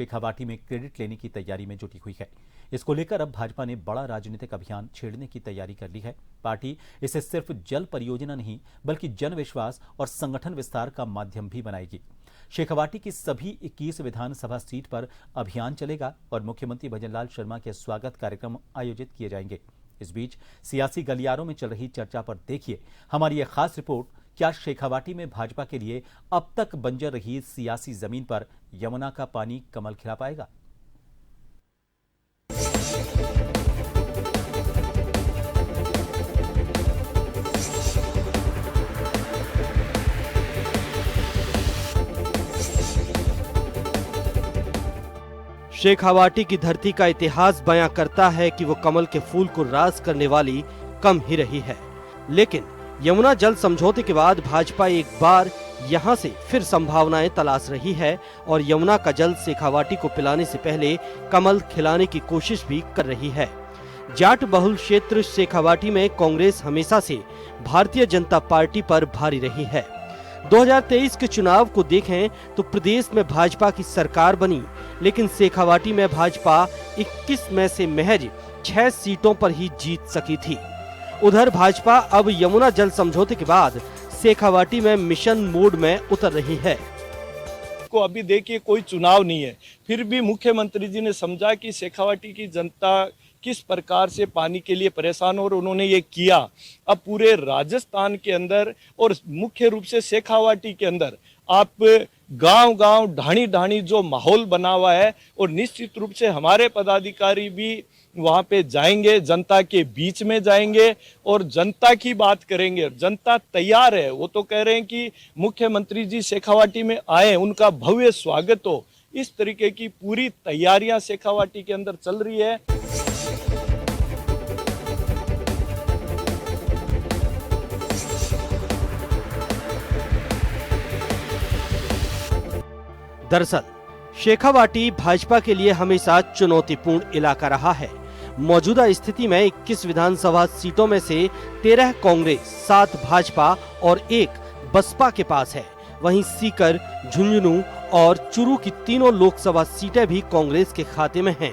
शेखावाटी में क्रेडिट लेने की तैयारी में जुटी हुई है। इसको लेकर अब भाजपा ने बड़ा राजनीतिक अभियान छेड़ने की तैयारी कर ली है। पार्टी इसे सिर्फ जल परियोजना नहीं बल्कि जन विश्वास और संगठन विस्तार का माध्यम भी बनाएगी। शेखावाटी की सभी 21 विधानसभा सीट पर अभियान चलेगा और मुख्यमंत्री भजनलाल शर्मा के स्वागत कार्यक्रम आयोजित किए जाएंगे। इस बीच सियासी गलियारों में चल रही चर्चा पर देखिए हमारी यह खास रिपोर्ट। क्या शेखावाटी में भाजपा के लिए अब तक बंजर रही सियासी जमीन पर यमुना का पानी कमल खिला पाएगा? शेखावाटी की धरती का इतिहास बयां करता है कि वो कमल के फूल को रास करने वाली कम ही रही है, लेकिन यमुना जल समझौते के बाद भाजपा एक बार यहां से फिर संभावनाएं तलाश रही है और यमुना का जल शेखावाटी को पिलाने से पहले कमल खिलाने की कोशिश भी कर रही है। जाट बहुल क्षेत्र शेखावाटी में कांग्रेस हमेशा से भारतीय जनता पार्टी पर भारी रही है। 2023 के चुनाव को देखें तो प्रदेश में भाजपा की सरकार बनी, लेकिन शेखावाटी में भाजपा 21 में से महज 6 सीटों पर ही जीत सकी थी। उधर भाजपा अब यमुना जल समझौते के बाद शेखावाटी में मिशन मोड में उतर रही है। को अभी देखिए कोई चुनाव नहीं है, फिर भी मुख्यमंत्री जी ने समझा कि शेखावाटी की जनता किस प्रकार से पानी के लिए परेशान हो और उन्होंने ये किया। अब पूरे राजस्थान के अंदर और मुख्य रूप से शेखावाटी के अंदर आप गांव-गांव ढाणी-ढाणी जो माहौल बना हुआ है और निश्चित रूप से हमारे पदाधिकारी भी वहां पे जाएंगे, जनता के बीच में जाएंगे और जनता की बात करेंगे। जनता तैयार है, वो तो कह रहे हैं कि मुख्यमंत्री जी शेखावाटी में आए, उनका भव्य स्वागत हो। इस तरीके की पूरी तैयारियां शेखावाटी के अंदर चल रही है। दरअसल शेखावाटी भाजपा के लिए हमेशा चुनौतीपूर्ण इलाका रहा है। मौजूदा स्थिति में 21 विधानसभा सीटों में से 13 कांग्रेस, 7 भाजपा और 1 बसपा के पास है। वहीं सीकर, झुंझुनू और चुरू की तीनों लोकसभा सीटें भी कांग्रेस के खाते में हैं।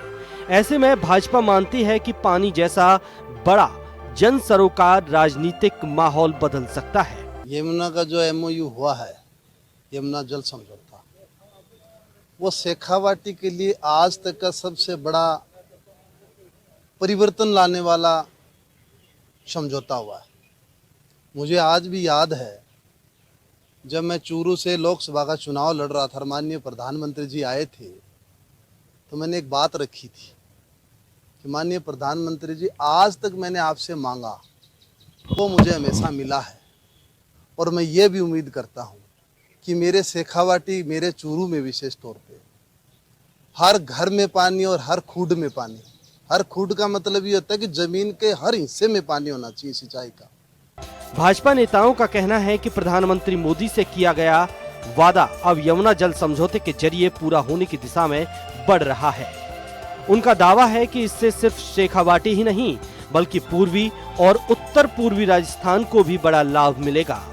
ऐसे में भाजपा मानती है कि पानी जैसा बड़ा जन सरोकार राजनीतिक माहौल बदल सकता है। यमुना का जो MOU हुआ है, यमुना जल समझौता, वो शेखावाटी के लिए आज तक का सबसे बड़ा परिवर्तन लाने वाला समझौता हुआ है। मुझे आज भी याद है जब मैं चूरू से लोकसभा का चुनाव लड़ रहा था, माननीय प्रधानमंत्री जी आए थे, तो मैंने एक बात रखी थी कि माननीय प्रधानमंत्री जी, आज तक मैंने आपसे मांगा वो मुझे हमेशा मिला है और मैं ये भी उम्मीद करता हूँ कि मेरे शेखावाटी, मेरे चूरू में विशेष तौर पे हर घर में पानी और हर खूड में पानी। हर खूड का मतलब ये होता है कि जमीन के हर हिस्से में पानी होना चाहिए सिंचाई का। भाजपा नेताओं का कहना है कि प्रधानमंत्री मोदी से किया गया वादा अब यमुना जल समझौते के जरिए पूरा होने की दिशा में बढ़ रहा है। उनका दावा है कि इससे सिर्फ शेखावाटी ही नहीं बल्कि पूर्वी और उत्तर पूर्वी राजस्थान को भी बड़ा लाभ मिलेगा।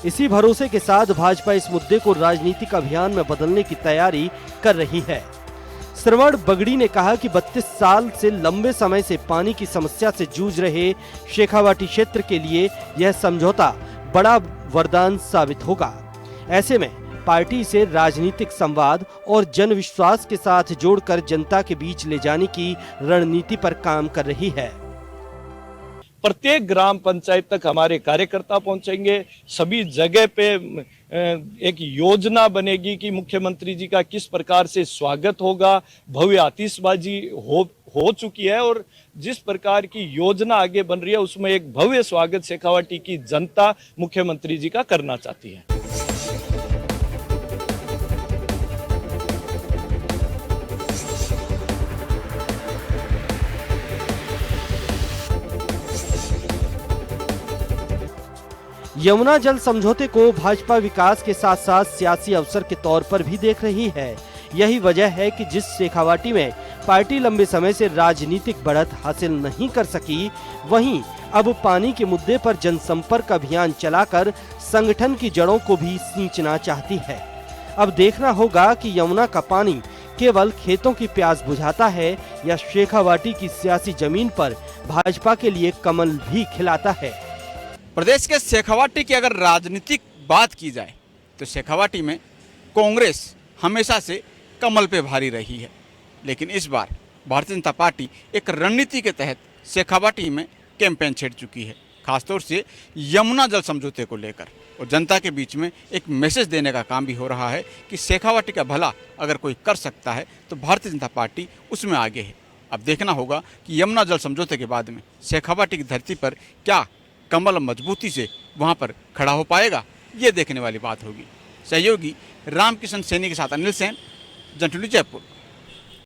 इसी भरोसे के साथ भाजपा इस मुद्दे को राजनीतिक अभियान में बदलने की तैयारी कर रही है। श्रवण बगड़ी ने कहा कि 32 साल से लंबे समय से पानी की समस्या से जूझ रहे शेखावाटी क्षेत्र के लिए यह समझौता बड़ा वरदान साबित होगा। ऐसे में पार्टी इसे राजनीतिक संवाद और जन विश्वास के साथ जोड़कर जनता के बीच ले जाने की रणनीति पर काम कर रही है। प्रत्येक ग्राम पंचायत तक हमारे कार्यकर्ता पहुंचेंगे। सभी जगह पे एक योजना बनेगी कि मुख्यमंत्री जी का किस प्रकार से स्वागत होगा। भव्य आतिशबाजी हो चुकी है और जिस प्रकार की योजना आगे बन रही है उसमें एक भव्य स्वागत शेखावाटी की जनता मुख्यमंत्री जी का करना चाहती है। यमुना जल समझौते को भाजपा विकास के साथ साथ सियासी अवसर के तौर पर भी देख रही है। यही वजह है कि जिस शेखावाटी में पार्टी लंबे समय से राजनीतिक बढ़त हासिल नहीं कर सकी, वहीं अब पानी के मुद्दे पर जनसंपर्क अभियान चलाकर संगठन की जड़ों को भी सींचना चाहती है। अब देखना होगा कि यमुना का पानी केवल खेतों की प्यास बुझाता है या शेखावाटी की सियासी जमीन पर भाजपा के लिए कमल भी खिलाता है। प्रदेश के शेखावाटी की अगर राजनीतिक बात की जाए तो शेखावाटी में कांग्रेस हमेशा से कमल पे भारी रही है, लेकिन इस बार भारतीय जनता पार्टी एक रणनीति के तहत शेखावाटी में कैंपेन छेड़ चुकी है, खासतौर से यमुना जल समझौते को लेकर, और जनता के बीच में एक मैसेज देने का काम भी हो रहा है कि शेखावाटी का भला अगर कोई कर सकता है तो भारतीय जनता पार्टी उसमें आगे है। अब देखना होगा कि यमुना जल समझौते के बाद में शेखावाटी की धरती पर क्या कमल मजबूती से वहाँ पर खड़ा हो पाएगा, ये देखने वाली बात होगी। सहयोगी रामकिशन सैनी के साथ अनिल सेन, जन 24 जयपुर।